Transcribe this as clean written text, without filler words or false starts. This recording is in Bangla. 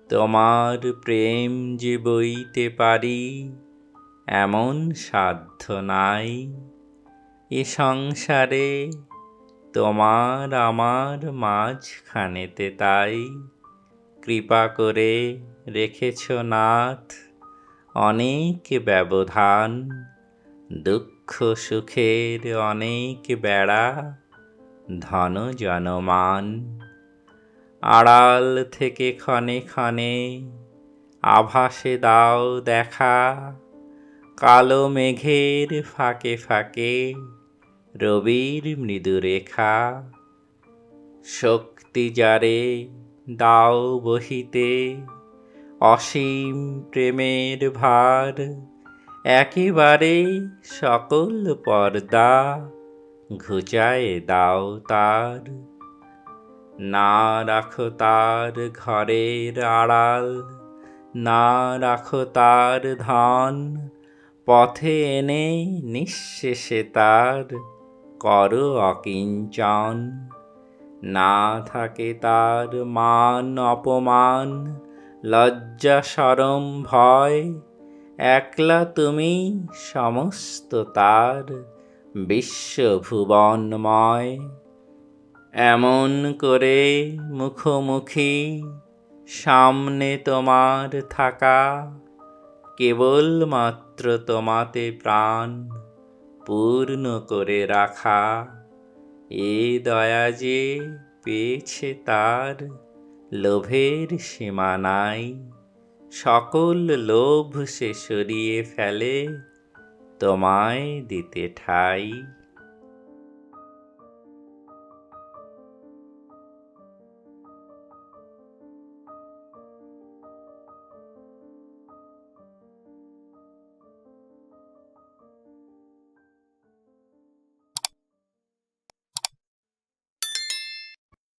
তোমার প্রেম যে বইতে পারি এমন সাধ্য নাই। এ সংসারে তোমার আমার মাঝখানেতে তাই কৃপা করে রেখেছ নাথ অনেক ব্যবধান। দুঃখ সুখের অনেক বেড়া ধন জনমান। আড়াল থেকে ক্ষণে ক্ষণে আভাসে দাও দেখা, কালো মেঘের ফাঁকে ফাঁকে রবির মৃদু রেখা। শক্তি যারে দাও বহিতে অসীম প্রেমের ভার, একেবারে সকল পর্দা ঘুচায়ে দাও তার। না রাখো তার ঘরের আড়াল, না রাখো তার ধন, পথে এনে নিঃশেষে তার করো অকিঞ্চন। না থাকে তার মান অপমান, লজ্জা শরম ভয়, একলা তুমি সমস্ত তার বিশ্বভুবনময়। এমন করে মুখোমুখি সামনে তোমার থাকা, কেবলমাত্র তোমাতে প্রাণ পূর্ণ করে রাখা। এ দয়া যে পেয়েছে তার লোভের সীমা নাই, সকল লোভ সে সরিয়ে ফেলে তোমায় দিতে ঠাই।